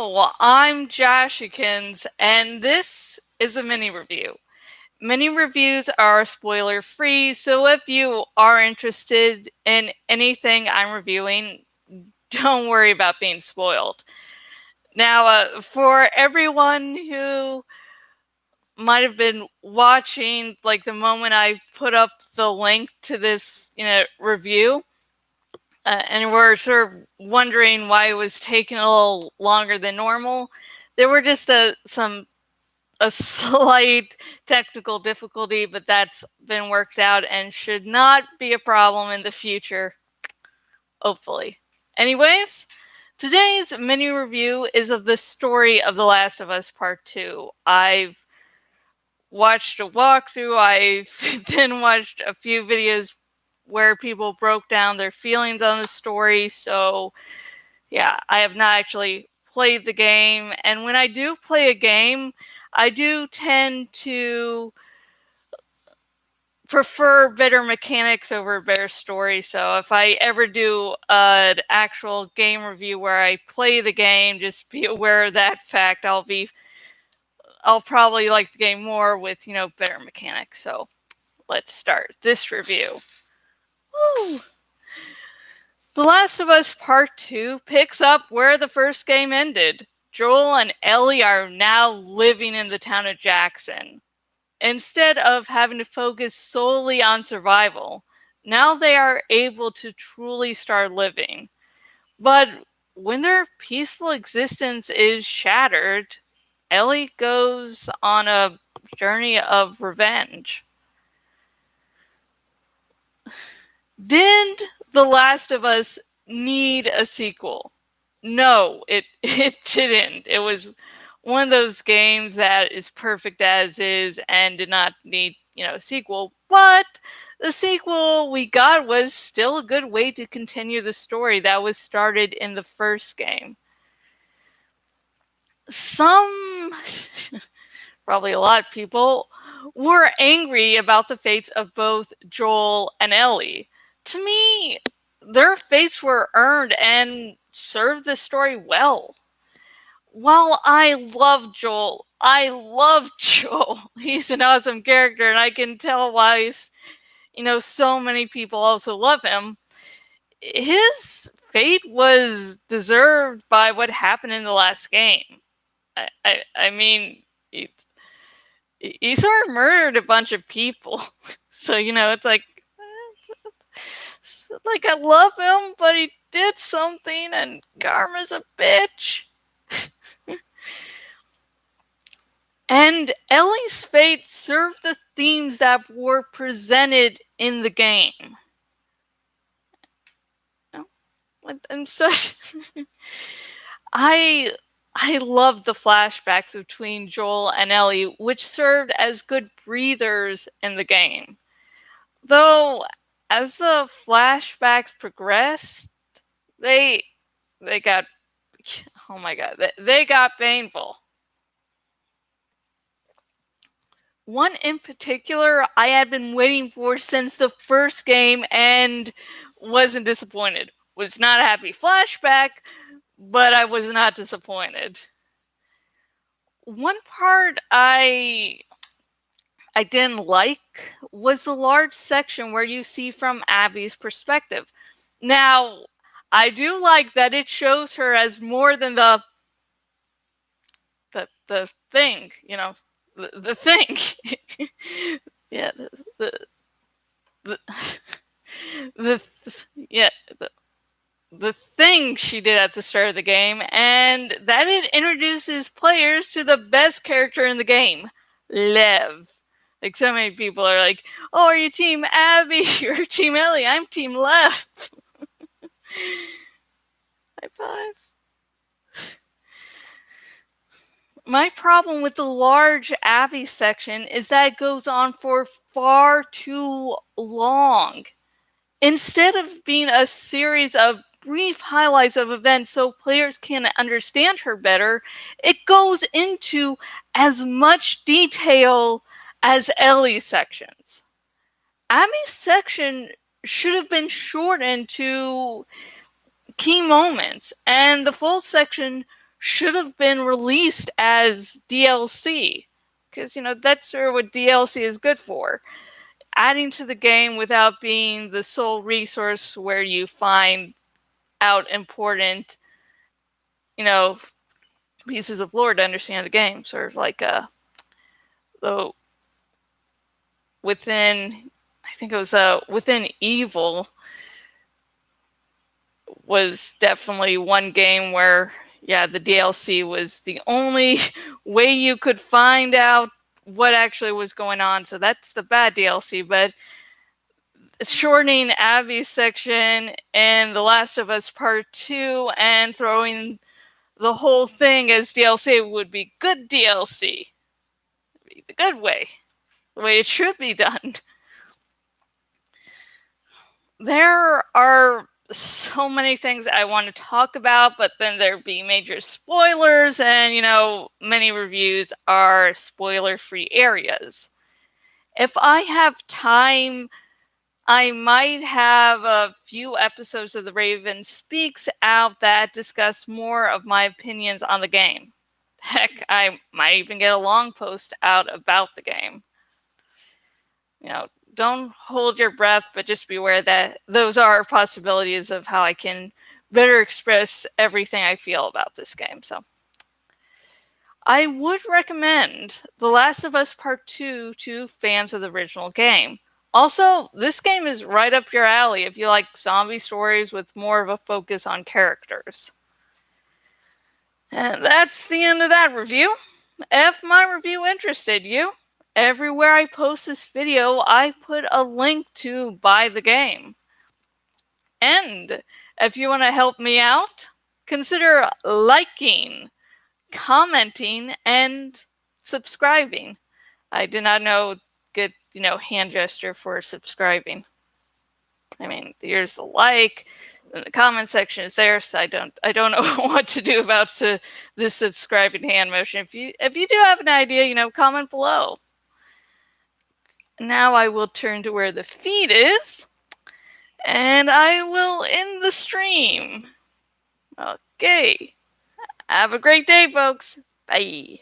Hello, I'm Joshikins, and this is a mini review. Mini reviews are spoiler free, so if you are interested in anything I'm reviewing, don't worry about being spoiled. Now, for everyone who might have been watching, like the moment I put up the link to this, review, and we're sort of wondering why it was taking a little longer than normal. There were just a slight technical difficulty, but that's been worked out and should not be a problem in the future, hopefully. Anyways, today's mini review is of the story of The Last of Us Part 2. I've watched a walkthrough, I've then watched a few videos where people broke down their feelings on the story, so yeah, I have not actually played the game, and when I do play a game, I do tend to prefer better mechanics over a better story. So if I ever do an actual game review where I play the game, just be aware of that fact. I'll probably like the game more with, better mechanics. So let's start this review. Woo! The Last of Us Part 2 picks up where the first game ended. Joel and Ellie are now living in the town of Jackson. Instead of having to focus solely on survival, now they are able to truly start living. But when their peaceful existence is shattered, Ellie goes on a journey of revenge. Did The Last of Us need a sequel? No, it didn't. It was one of those games that is perfect as is and did not need, a sequel. But the sequel we got was still a good way to continue the story that was started in the first game. Some, probably a lot of people, were angry about the fates of both Joel and Ellie. To me, their fates were earned and served the story well. While I love Joel, He's an awesome character, and I can tell why so many people also love him. His fate was deserved by what happened in the last game. I mean, he sort of murdered a bunch of people. So, it's like I love him, but he did something, and karma's a bitch. And Ellie's fate served the themes that were presented in the game. I'm such. I love the flashbacks between Joel and Ellie, which served as good breathers in the game. Though, as the flashbacks progressed, they got, oh my god, they got painful. One in particular I had been waiting for since the first game and wasn't disappointed. Was not a happy flashback, but I was not disappointed. One part I didn't like was the large section where you see from Abby's perspective. Now, I do like that it shows her as more than the thing, the thing. Yeah, the the yeah the thing she did at the start of the game, and that it introduces players to the best character in the game, Lev. Like, so many people are like, "Oh, are you Team Abby? You're Team Ellie. I'm Team Lev." High five. My problem with the large Abby section is that it goes on for far too long. Instead of being a series of brief highlights of events so players can understand her better, it goes into as much detail as Ellie's sections. Abby's section should have been shortened to key moments, and the full section should have been released as DLC. Because, that's sort of what DLC is good for. Adding to the game without being the sole resource where you find out important, pieces of lore to understand the game. Sort of like though within, I think it was Within Evil was definitely one game where, yeah, the DLC was the only way you could find out what actually was going on. So that's the bad DLC. But shortening Abby's section and The Last of Us Part 2 and throwing the whole thing as DLC would be good DLC. The good way. The way it should be done. There are so many things I want to talk about, but then there'd be major spoilers, and many reviews are spoiler-free areas. If I have time, I might have a few episodes of The Raven Speaks out that discuss more of my opinions on the game. Heck, I might even get a long post out about the game. Don't hold your breath, but just be aware that those are possibilities of how I can better express everything I feel about this game. So I would recommend The Last of Us Part 2 to fans of the original game. Also, this game is right up your alley if you like zombie stories with more of a focus on characters. And that's the end of that review. If my review interested you, everywhere I post this video, I put a link to buy the game. And if you want to help me out, consider liking, commenting, and subscribing. I did not know good, hand gesture for subscribing. I mean, here's the like, and the comment section is there, so I don't know what to do about the subscribing hand motion. If you do have an idea, comment below. Now I will turn to where the feed is, and I will end the stream. Okay. Have a great day, folks. Bye.